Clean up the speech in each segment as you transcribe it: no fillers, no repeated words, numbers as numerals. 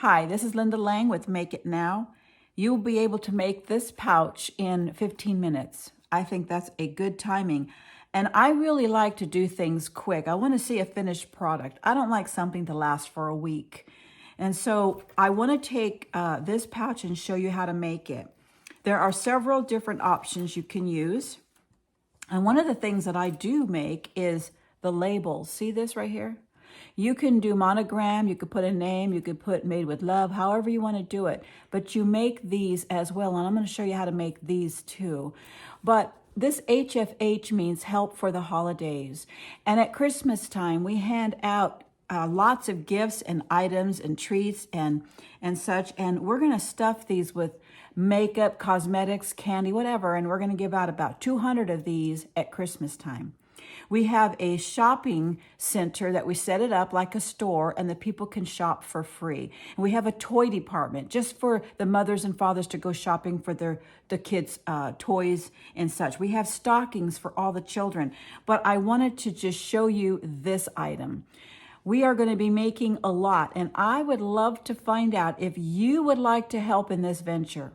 Hi, this is Linda Lang with Make It Now. You will be able to make this pouch in 15 minutes. I think that's a good timing. And I really like to do things quick. I want to see a finished product. I don't like something to last for a week. And so I want to take this pouch and show you how to make it. There are several different options you can use. And one of the things that I do make is the labels. See this right here? You can do monogram, you could put a name, you could put made with love, however you want to do it. But you make these as well, and I'm going to show you how to make these too. But this HFH means help for the holidays. And at Christmas time, we hand out lots of gifts and items and treats and such. And we're going to stuff these with makeup, cosmetics, candy, whatever. And we're going to give out about 200 of these at Christmas time. We have a shopping center that we set it up like a store, and the people can shop for free. And we have a toy department just for the mothers and fathers to go shopping for the kids' toys and such. We have stockings for all the children. But I wanted to just show you this item. We are going to be making a lot, and I would love to find out if you would like to help in this venture.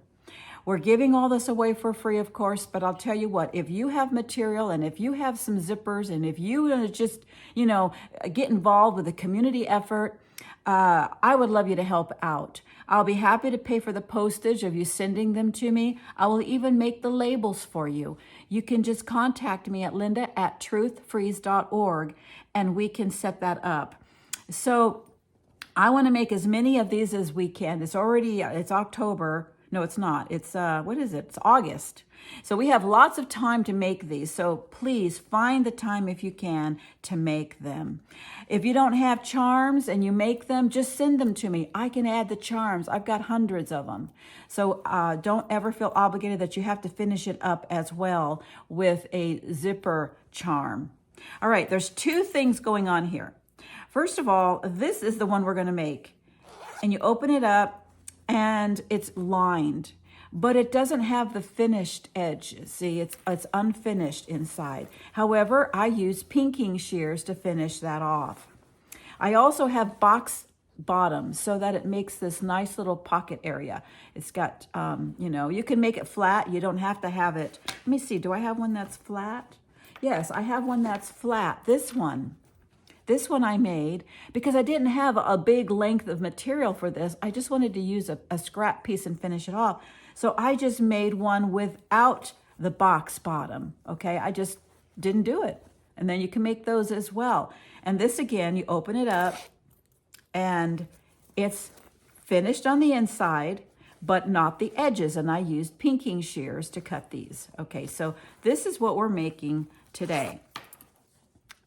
We're giving all this away for free, of course, but I'll tell you what, if you have material and if you have some zippers and if you want to just, get involved with the community effort, I would love you to help out. I'll be happy to pay for the postage of you sending them to me. I will even make the labels for you. You can just contact me at linda@truthfreeze.org and we can set that up. So I want to make as many of these as we can. It's October. No, it's not. It's, what is it? It's August. So we have lots of time to make these. So please find the time if you can to make them. If you don't have charms and you make them, just send them to me. I can add the charms. I've got hundreds of them. So don't ever feel obligated that you have to finish it up as well with a zipper charm. All right, there's two things going on here. First of all, this is the one we're going to make. And you open it up, and it's lined, but it doesn't have the finished edges. See, it's unfinished inside. However, I use pinking shears to finish that off. I also have box bottoms so that it makes this nice little pocket area. It's got, you can make it flat. You don't have to have it. Let me see, do I have one that's flat? Yes, I have one that's flat. This one I made because I didn't have a big length of material for this. I just wanted to use a scrap piece and finish it off. So I just made one without the box bottom, okay? I just didn't do it. And then you can make those as well. And this again, you open it up and it's finished on the inside, but not the edges. And I used pinking shears to cut these. Okay, so this is what we're making today.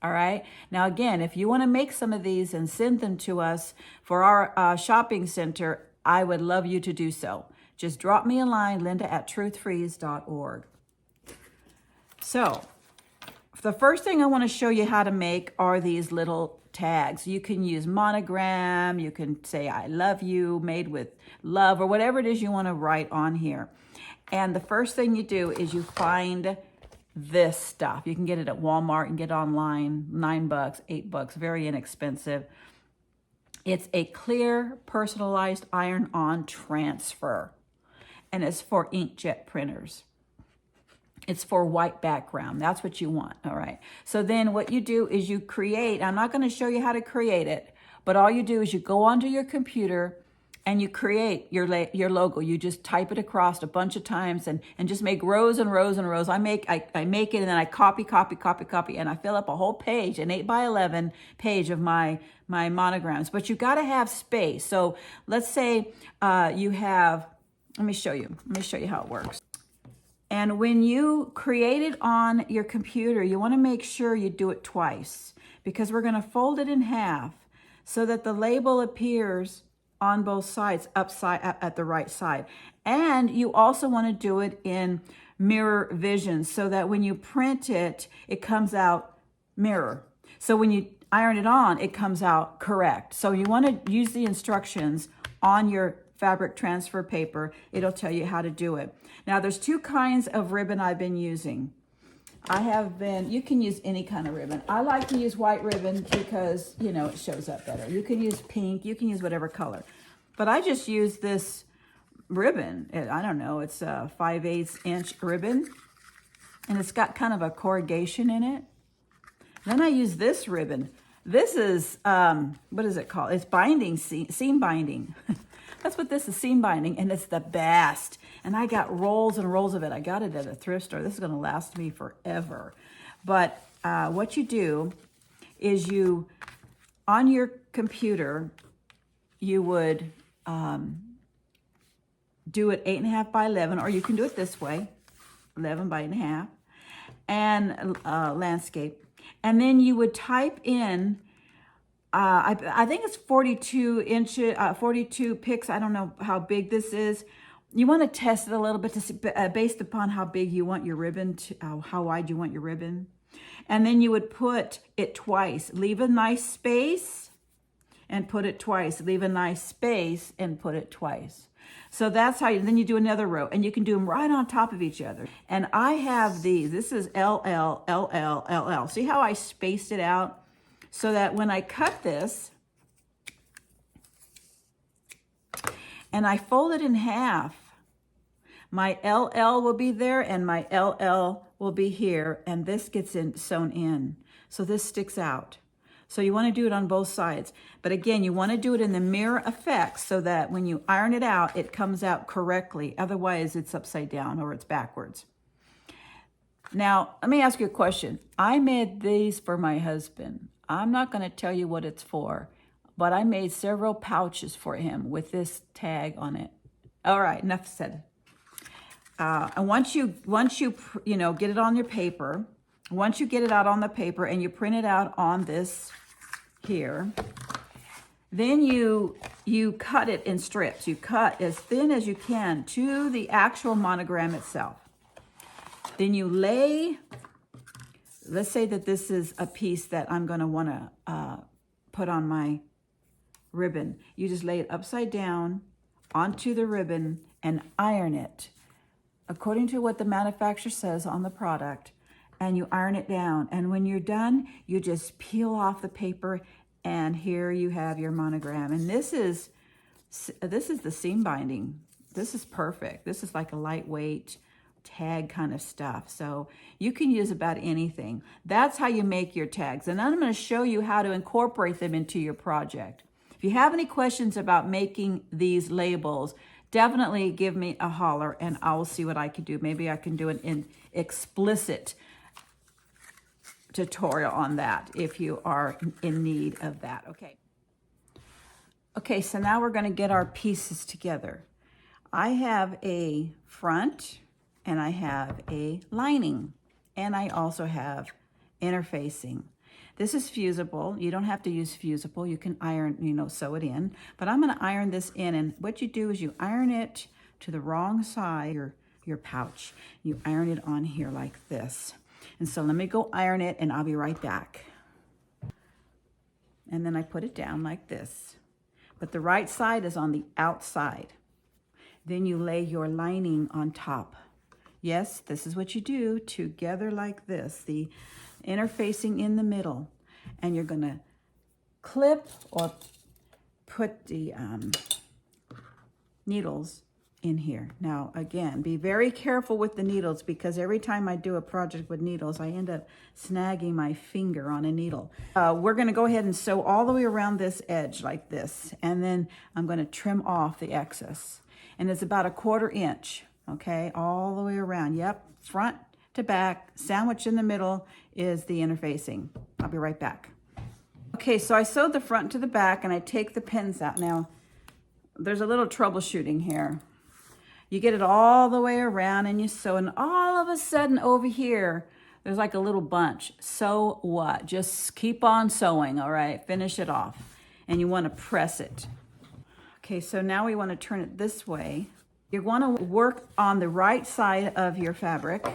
All right. Now, again, if you want to make some of these and send them to us for our shopping center, I would love you to do so. Just drop me a line, linda@truthfreeze.org. So the first thing I want to show you how to make are these little tags. You can use monogram. You can say, I love you, made with love, or whatever it is you want to write on here. And the first thing you do is you find this stuff. You can get it at Walmart and get it online, $9, $8, very inexpensive. It's a clear personalized iron-on transfer, and it's for inkjet printers. It's for white background. That's what you want, all right? So then what you do is you create, I'm not gonna show you how to create it, but all you do is you go onto your computer and you create your logo. You just type it across a bunch of times and just make rows and rows and rows. I make it and then I copy, and I fill up a whole page, an 8x11 page of my monograms. But you gotta have space. So let's say you have, let me show you how it works. And when you create it on your computer, you wanna make sure you do it twice because we're gonna fold it in half so that the label appears on both sides, upside at the right side. And you also want to do it in mirror vision so that when you print it, it comes out mirror. So when you iron it on, it comes out correct. So you want to use the instructions on your fabric transfer paper. It'll tell you how to do it. Now there's two kinds of ribbon I've been using. You can use any kind of ribbon. I like to use white ribbon because, it shows up better. You can use pink, you can use whatever color. But I just use this ribbon. I don't know, it's a 5/8 inch ribbon, and it's got kind of a corrugation in it. Then I use this ribbon. This is, what is it called? It's binding, seam binding. That's what this is, seam binding, and it's the best. And I got rolls and rolls of it. I got it at a thrift store. This is gonna last me forever. But what you do is you, on your computer, you would do it 8.5 by 11, or you can do it this way, 11 by 8.5, and landscape. And then you would type in, I think it's 42 inches, 42 pixels. I don't know how big this is. You want to test it a little bit to see, based upon how big you want your ribbon, to, how wide you want your ribbon. And then you would put it twice. Leave a nice space and put it twice. Leave a nice space and put it twice. So that's how then you do another row, and you can do them right on top of each other. And I have these. This is LL, LL, LL. See how I spaced it out? So that when I cut this and I fold it in half, my LL will be there and my LL will be here, and this gets sewn in. So this sticks out. So you want to do it on both sides. But again, you want to do it in the mirror effect so that when you iron it out, it comes out correctly. Otherwise, it's upside down or it's backwards. Now, let me ask you a question. I made these for my husband. I'm not going to tell you what it's for, but I made several pouches for him with this tag on it. All right, enough said. And once you get it on your paper, once you get it out on the paper and you print it out on this here, then you cut it in strips. You cut as thin as you can to the actual monogram itself. Then you lay, let's say that this is a piece that I'm going to want to put on my ribbon. You just lay it upside down onto the ribbon and iron it according to what the manufacturer says on the product, and you iron it down. And when you're done, you just peel off the paper, and here you have your monogram. And this is the seam binding. This is perfect. This is like a lightweight tag kind of stuff. So you can use about anything. That's how you make your tags. And I'm going to show you how to incorporate them into your project. If you have any questions about making these labels, definitely give me a holler and I will see what I can do. Maybe I can do an explicit tutorial on that if you are in need of that. Okay, so now we're going to get our pieces together. I have a front and I have a lining, and I also have interfacing. This is fusible. You don't have to use fusible. You can iron, sew it in. But I'm going to iron this in, and what you do is you iron it to the wrong side, your pouch. You iron it on here like this. And so let me go iron it, and I'll be right back. And then I put it down like this. But the right side is on the outside. Then you lay your lining on top. Yes, this is what you do, together like this. The interfacing in the middle, and you're going to clip or put the needles in here. Now again, be very careful with the needles, because every time I do a project with needles, I end up snagging my finger on a needle. We're going to go ahead and sew all the way around this edge like this, and then I'm going to trim off the excess, and it's about 1/4 inch, okay, all the way around. Yep, front to back, sandwich in the middle is the interfacing. I'll be right back. Okay, so I sewed the front to the back, and I take the pins out. Now, there's a little troubleshooting here. You get it all the way around and you sew, and all of a sudden over here, there's like a little bunch. So what? Just keep on sewing, all right? Finish it off, and you want to press it. Okay, so now we want to turn it this way. You want to work on the right side of your fabric.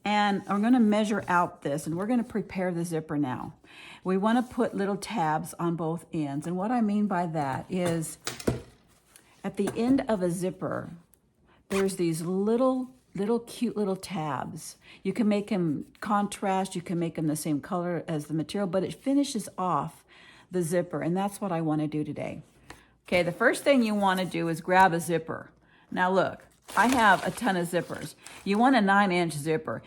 And I'm going to measure out this, and we're going to prepare the zipper now. We want to put little tabs on both ends. And what I mean by that is at the end of a zipper, there's these little cute little tabs. You can make them contrast. You can make them the same color as the material, but it finishes off the zipper. And that's what I want to do today. Okay, the first thing you want to do is grab a zipper. Now look, I have a ton of zippers. You want a 9-inch zipper.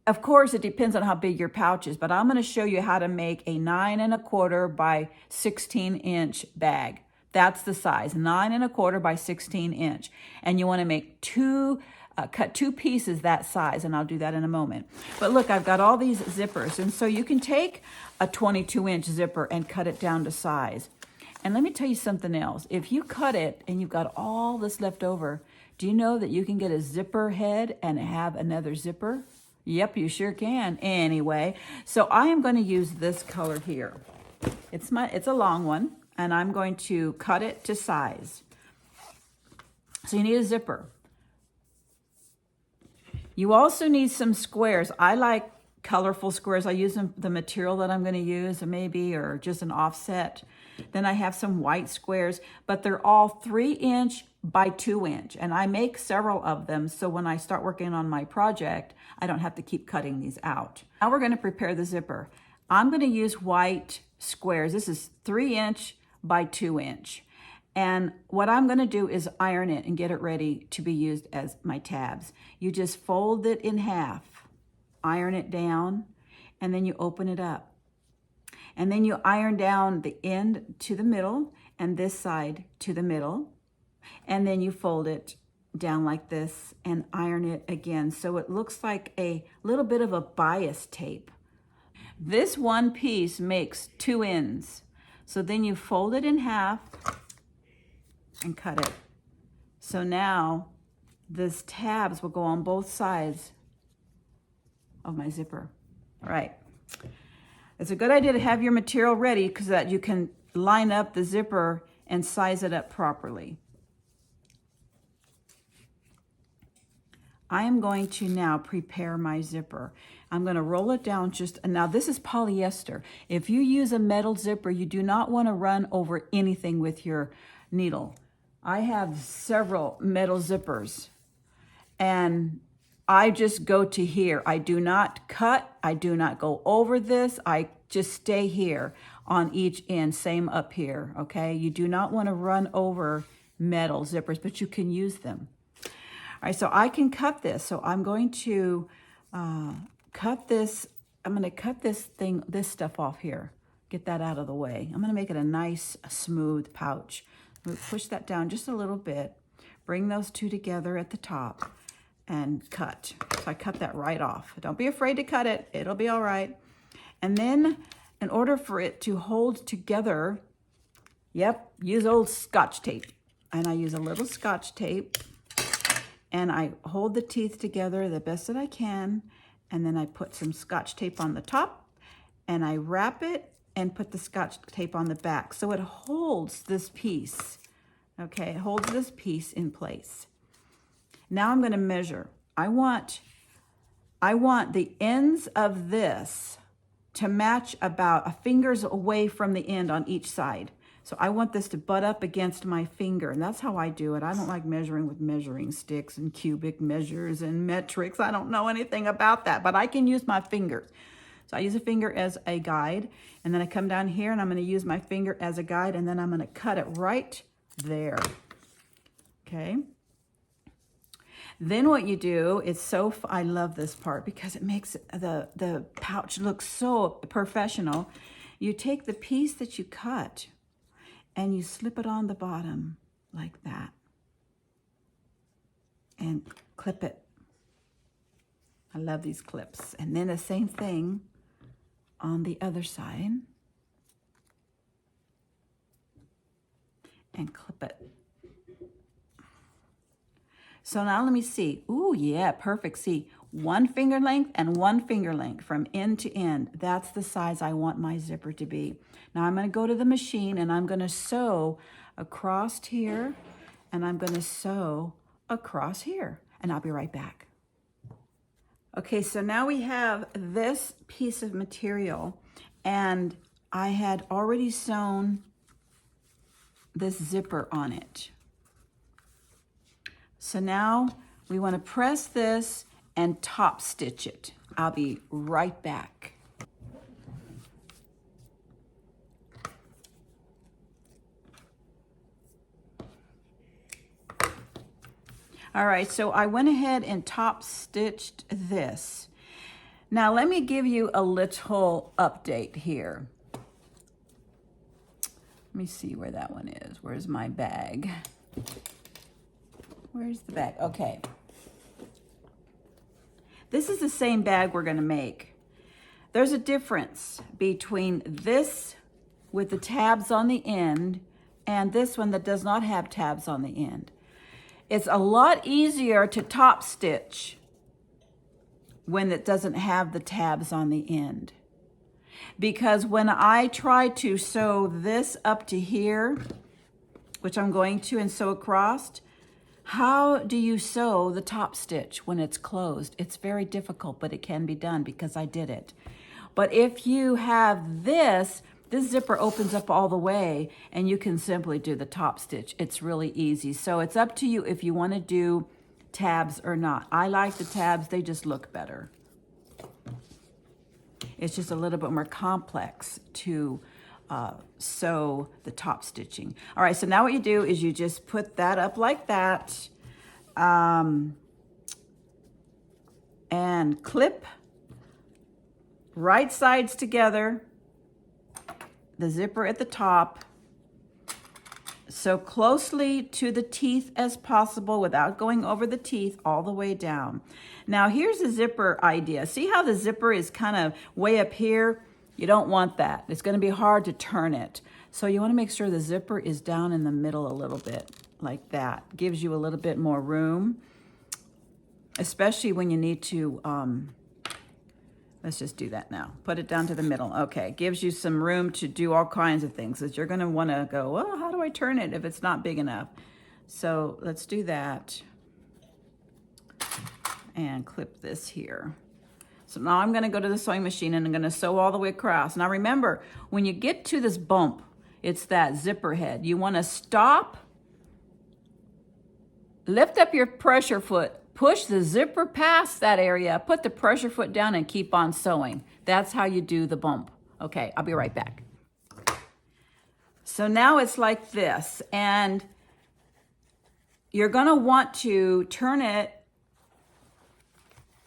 Of course, it depends on how big your pouch is, but I'm going to show you how to make a 9¼ by 16-inch bag. That's the size, 9¼ by 16-inch. And you want to make cut two pieces that size, and I'll do that in a moment. But look, I've got all these zippers, and so you can take a 22-inch zipper and cut it down to size. And let me tell you something else. If you cut it and you've got all this left over, do you know that you can get a zipper head and have another zipper? Yep, you sure can. Anyway, so I am going to use this color here. It's a long one, and I'm going to cut it to size. So you need a zipper. You also need some squares. I like colorful squares. I use the material that I'm going to use, maybe, or just an offset. Then I have some white squares, but they're all 3-inch by 2-inch, and I make several of them, so when I start working on my project, I don't have to keep cutting these out. Now we're going to prepare the zipper. I'm going to use white squares. This is 3-inch by 2-inch. And what I'm going to do is iron it and get it ready to be used as my tabs. You just fold it in half, iron it down, and then you open it up. And then you iron down the end to the middle and this side to the middle. And then you fold it down like this and iron it again. So it looks like a little bit of a bias tape. This one piece makes 2 ends. So then you fold it in half and cut it. So now this tabs will go on both sides of my zipper. All right. It's a good idea to have your material ready because that you can line up the zipper and size it up properly. I am going to now prepare my zipper. I'm going to roll it down now this is polyester. If you use a metal zipper, you do not want to run over anything with your needle. I have several metal zippers and I just go to here. I do not cut. I do not go over this. I just stay here on each end. Same up here, okay? You do not want to run over metal zippers, but you can use them. All right, so I can cut this. So I'm going to cut this. I'm going to cut this stuff off here. Get that out of the way. I'm going to make it a nice, smooth pouch. Push that down just a little bit. Bring those two together at the top and cut. So I cut that right off. Don't be afraid to cut it. It'll be all right. And then in order for it to hold together, use old Scotch tape. And I use a little Scotch tape and I hold the teeth together the best that I can. And then I put some Scotch tape on the top and I wrap it and put the Scotch tape on the back. So it holds this piece, okay? It holds this piece in place. Now I'm gonna measure. I want the ends of this to match about a finger's away from the end on each side. So I want this to butt up against my finger, and that's how I do it. I don't like measuring with measuring sticks and cubic measures and metrics. I don't know anything about that, but I can use my fingers. So I use a finger as a guide, and then I come down here and I'm gonna use my finger as a guide, and then I'm gonna cut it right there, okay? Then what you do is I love this part because it makes the pouch look so professional. You take the piece that you cut and you slip it on the bottom like that and clip it. I love these clips. And then the same thing on the other side and clip it. So now let me see. Ooh, yeah, perfect. See, 1 finger length and 1 finger length from end to end. That's the size I want my zipper to be. Now I'm going to go to the machine and I'm going to sew across here and I'm going to sew across here, and I'll be right back. Okay, so now we have this piece of material and I had already sewn this zipper on it. So now we want to press this and top stitch it. I'll be right back. All right, so I went ahead and top stitched this. Now let me give you a little update here. Let me see where that one is. Where's my bag? Where's the bag? Okay. This is the same bag we're gonna make. There's a difference between this with the tabs on the end and this one that does not have tabs on the end. It's a lot easier to top stitch when it doesn't have the tabs on the end. Because when I try to sew this up to here, which I'm going to and sew across, how do you sew the top stitch when it's closed? It's very difficult, but it can be done because I did it. But if you have this zipper opens up all the way and you can simply do the top stitch. It's really easy. So it's up to you if you want to do tabs or not. I like the tabs, they just look better. It's just a little bit more complex to sew the top stitching. All right, so now what you do is you just put that up like that and clip right sides together, the zipper at the top, so closely to the teeth as possible without going over the teeth all the way down. Now here's the zipper idea. See how the zipper is kind of way up here? You don't want that. It's going to be hard to turn it. So you want to make sure the zipper is down in the middle a little bit like that. Gives you a little bit more room, especially when you need to, let's just do that now. Put it down to the middle. Okay, gives you some room to do all kinds of things. Because you're going to want to go, well, how do I turn it if it's not big enough? So let's do that. And clip this here. So now I'm going to go to the sewing machine and I'm going to sew all the way across. Now remember, when you get to this bump, it's that zipper head. You want to stop, lift up your pressure foot, push the zipper past that area, put the pressure foot down and keep on sewing. That's how you do the bump. Okay, I'll be right back. So now it's like this, and you're going to want to turn it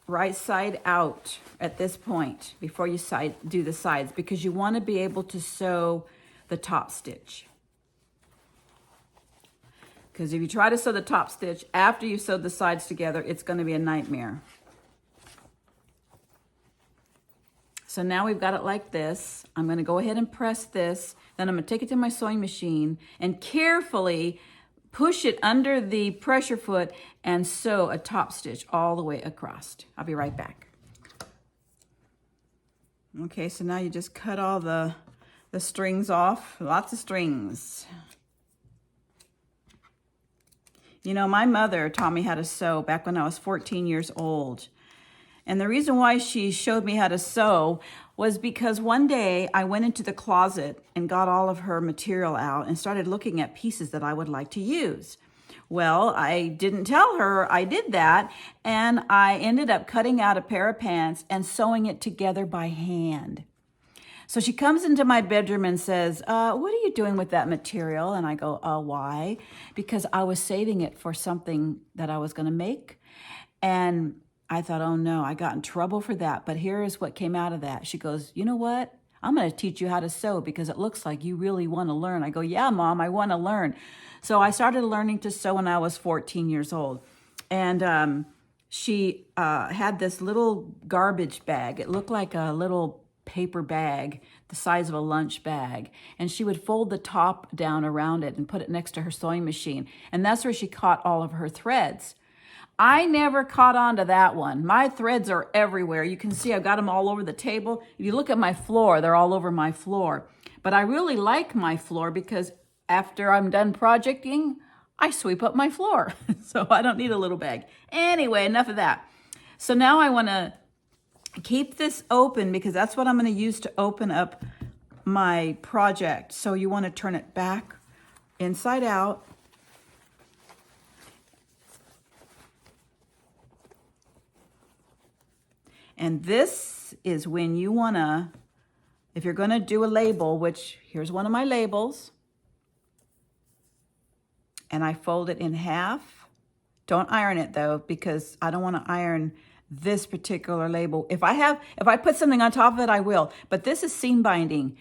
right side out at this point before you do the sides, because you want to be able to sew the top stitch. Because if you try to sew the top stitch after you sewed the sides together, it's going to be a nightmare. So now we've got it like this. I'm going to go ahead and press this. Then I'm going to take it to my sewing machine and carefully push it under the pressure foot and sew a top stitch all the way across. I'll be right back. Okay, so now you just cut all the strings off. Lots of strings. You know, my mother taught me how to sew back when I was 14 years old. And the reason why she showed me how to sew was because one day I went into the closet and got all of her material out and started looking at pieces that I would like to use. Well, I didn't tell her I did that, and I ended up cutting out a pair of pants and sewing it together by hand. So she comes into my bedroom and says, what are you doing with that material? And I go, why? Because I was saving it for something that I was going to make. And I thought, oh no, I got in trouble for that. But here is what came out of that. She goes, you know what? I'm going to teach you how to sew because it looks like you really want to learn. I go, yeah, Mom, I want to learn. So I started learning to sew when I was 14 years old. And she had this little garbage bag. It looked like a little paper bag, the size of a lunch bag. And she would fold the top down around it and put it next to her sewing machine. And that's where she caught all of her threads. I never caught on to that one. My threads are everywhere. You can see I've got them all over the table. If you look at my floor, they're all over my floor. But I really like my floor because after I'm done projecting, I sweep up my floor. So I don't need a little bag. Anyway, enough of that. So now I want to keep this open because that's what I'm going to use to open up my project. So you want to turn it back inside out. And this is when you want to, if you're going to do a label, which here's one of my labels, and I fold it in half, Don't iron it though, because I don't want to iron this particular label. If I put something on top of it, I will. But this is seam binding.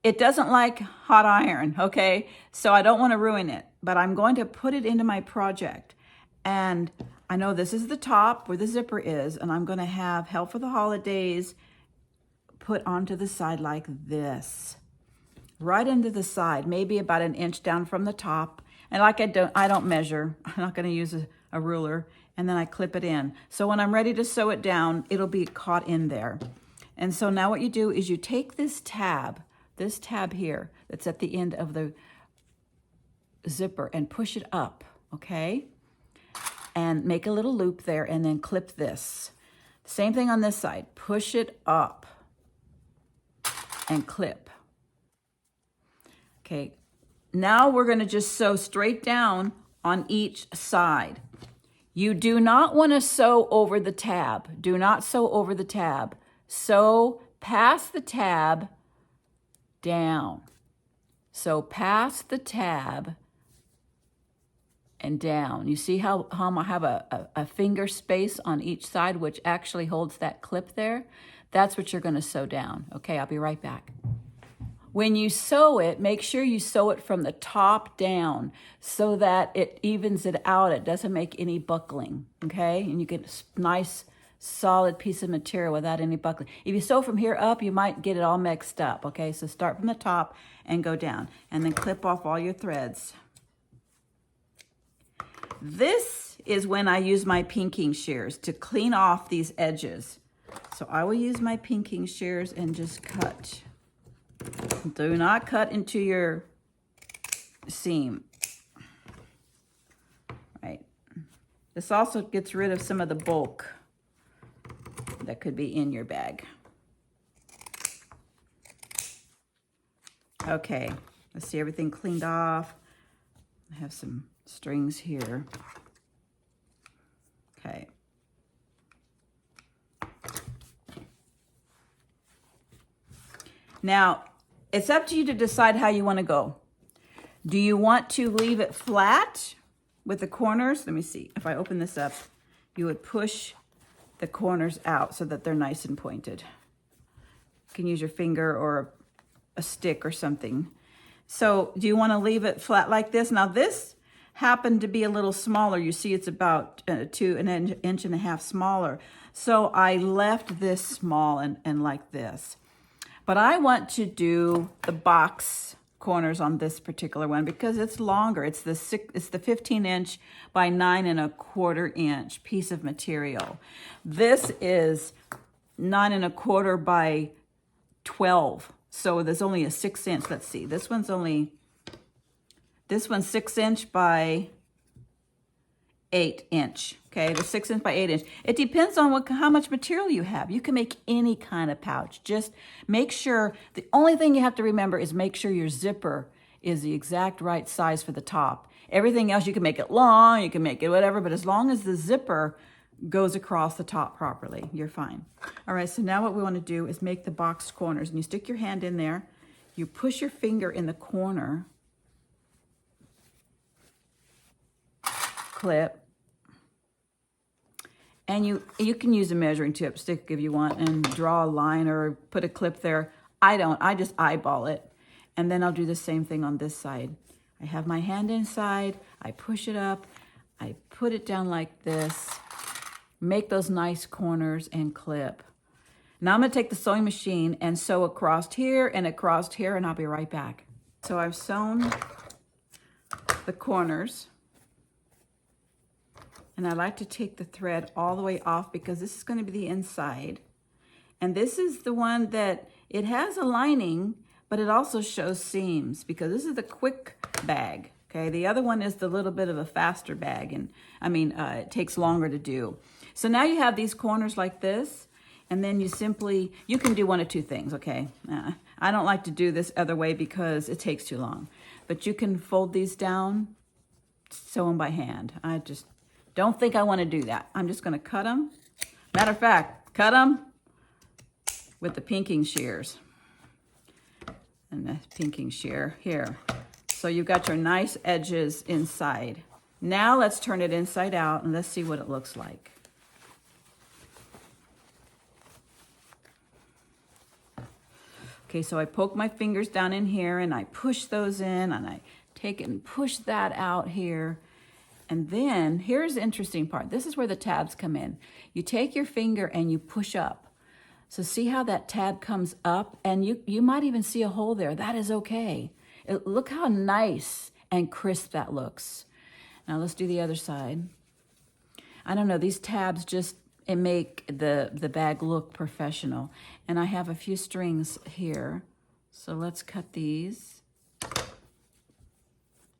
It doesn't like hot iron, okay? So I don't want to ruin it, but I'm going to put it into my project. And I know this is the top where the zipper is, and I'm going to have Help for the Holidays put onto the side like this. Right into the side, maybe about an inch down from the top. And like I don't measure. I'm not going to use a ruler. And then I clip it in. So when I'm ready to sew it down, it'll be caught in there. And so now what you do is you take this tab here that's at the end of the zipper and push it up, okay? And make a little loop there and then clip this. Same thing on this side. Push it up and clip. Okay, now we're going to just sew straight down on each side. You do not want to sew over the tab. Do not sew over the tab. Sew past the tab down. Sew past the tab and down. You see how I have a finger space on each side, which actually holds that clip there? That's what you're going to sew down. Okay, I'll be right back. When you sew it, make sure you sew it from the top down so that it evens it out. It doesn't make any buckling, okay? And you get a nice, solid piece of material without any buckling. If you sew from here up, you might get it all mixed up, okay? So start from the top and go down, and then clip off all your threads. This is when I use my pinking shears to clean off these edges. So I will use my pinking shears and just cut. Do not cut into your seam. Right. This also gets rid of some of the bulk that could be in your bag. Okay, let's see everything cleaned off. I have some strings here. Okay. Now, it's up to you to decide how you want to go. Do you want to leave it flat with the corners? Let me see. If I open this up, you would push the corners out so that they're nice and pointed. You can use your finger or a stick or something. So do you want to leave it flat like this? Now this happened to be a little smaller. You see it's about an inch and a half smaller. So I left this small and like this. But I want to do the box corners on this particular one because it's longer. It's the 15-inch by 9¼ inch piece of material. This is 9¼ by 12. So there's only a 6-inch. Let's see. This one's 6-inch by 8-inch. Okay, the 6-inch by 8-inch. It depends on how much material you have. You can make any kind of pouch. Just make sure, the only thing you have to remember is make sure your zipper is the exact right size for the top. Everything else, you can make it long, you can make it whatever, but as long as the zipper goes across the top properly, you're fine. All right, so now what we want to do is make the box corners. And you stick your hand in there, you push your finger in the corner, clip, and you can use a measuring stick if you want and draw a line or put a clip there. I don't, I just eyeball it. And then I'll do the same thing on this side. I have my hand inside, I push it up, I put it down like this, make those nice corners and clip. Now I'm gonna take the sewing machine and sew across here, and I'll be right back. So I've sewn the corners. And I like to take the thread all the way off because this is going to be the inside. And this is the one that it has a lining, but it also shows seams because this is the quick bag. Okay, the other one is the little bit of a faster bag, and it takes longer to do. So now you have these corners like this, and then you can do one of two things, okay? I don't like to do this other way because it takes too long. But you can fold these down, sew them by hand. I just don't think I want to do that. I'm just going to cut them. Matter of fact, cut them with the pinking shears. And the pinking shear here. So you've got your nice edges inside. Now let's turn it inside out and let's see what it looks like. Okay, so I poke my fingers down in here and I push those in and I take it and push that out here. And then here's the interesting part. This is where the tabs come in. You take your finger and you push up. So see how that tab comes up, and you might even see a hole there. That is okay. Look how nice and crisp that looks. Now let's do the other side. I don't know, these tabs just make the bag look professional. And I have a few strings here. So let's cut these.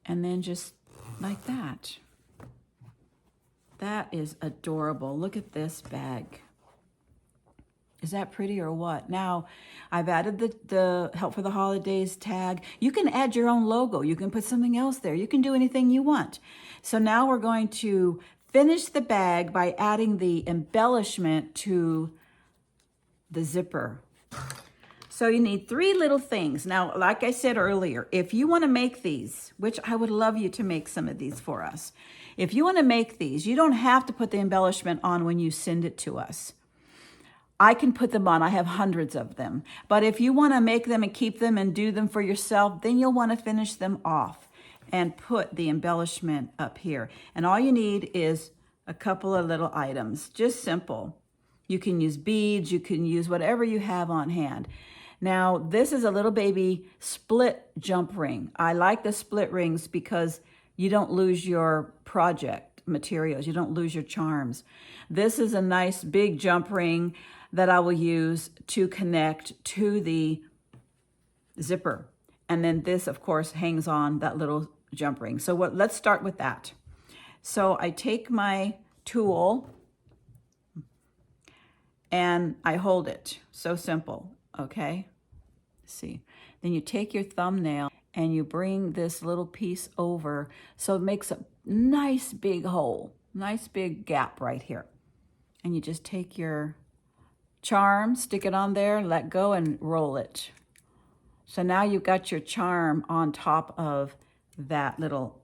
And then just like that. That is adorable. Look at this bag. Is that pretty or what? Now, I've added the Help for the Holidays tag. You can add your own logo. You can put something else there. You can do anything you want. So now we're going to finish the bag by adding the embellishment to the zipper. So you need 3 little things. Now, like I said earlier, if you want to make these, which I would love you to make some of these for us. If you want to make these, you don't have to put the embellishment on when you send it to us. I can put them on. I have hundreds of them. But if you want to make them and keep them and do them for yourself, then you'll want to finish them off and put the embellishment up here. And all you need is a couple of little items, just simple. You can use beads, you can use whatever you have on hand. Now, this is a little baby split jump ring. I like the split rings because you don't lose your project materials. You don't lose your charms. This is a nice big jump ring that I will use to connect to the zipper. And then this, of course, hangs on that little jump ring. So let's start with that. So I take my tool and I hold it. So simple, okay? See. Then you take your thumbnail and you bring this little piece over so it makes a nice big hole, nice big gap right here. And you just take your charm, stick it on there, let go and roll it. So now you've got your charm on top of that little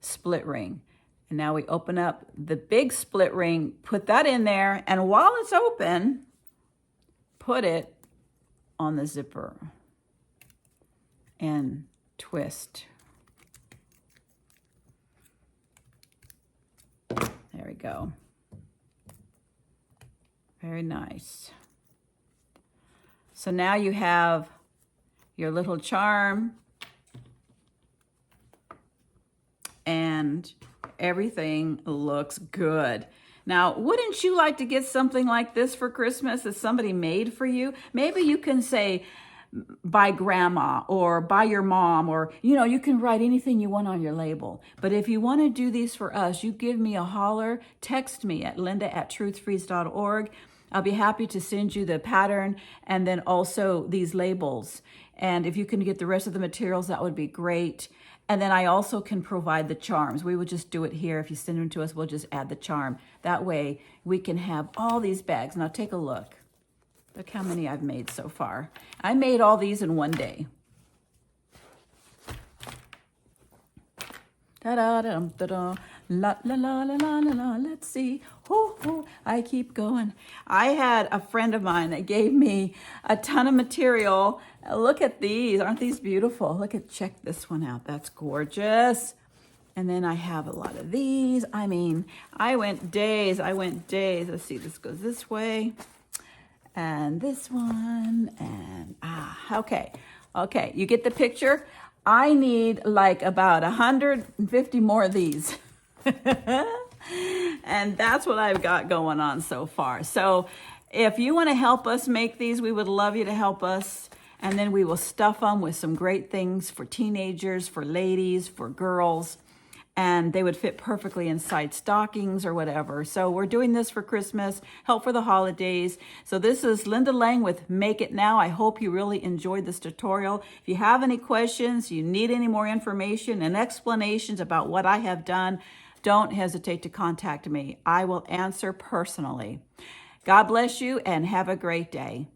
split ring. And now we open up the big split ring, put that in there, and while it's open, put it on the zipper and twist. There we go. Very nice. So now you have your little charm and everything looks good. Now, wouldn't you like to get something like this for Christmas that somebody made for you? Maybe you can say, by grandma or by your mom, or, you can write anything you want on your label. But if you want to do these for us, you give me a holler, text me at linda@truthfreeze.org. I'll be happy to send you the pattern and then also these labels. And if you can get the rest of the materials, that would be great. And then I also can provide the charms. We would just do it here. If you send them to us, we'll just add the charm. That way we can have all these bags. Now take a look. Look how many I've made so far. I made all these in one day. Da-da-dum-da-da. La la la la la la la. Let's see. I keep going. I had a friend of mine that gave me a ton of material. Look at these. Aren't these beautiful? Check this one out. That's gorgeous. And then I have a lot of these. I mean, I went days. Let's see. This goes this way. And this one. And okay. Okay. You get the picture? I need like about 150 more of these. And that's what I've got going on so far. So if you want to help us make these, we would love you to help us. And then we will stuff them with some great things for teenagers, for ladies, for girls. And they would fit perfectly inside stockings or whatever. So we're doing this for Christmas, Help for the Holidays. So this is Linda Lang with Make It Now. I hope you really enjoyed this tutorial. If you have any questions, you need any more information and explanations about what I have done, don't hesitate to contact me. I will answer personally. God bless you and have a great day.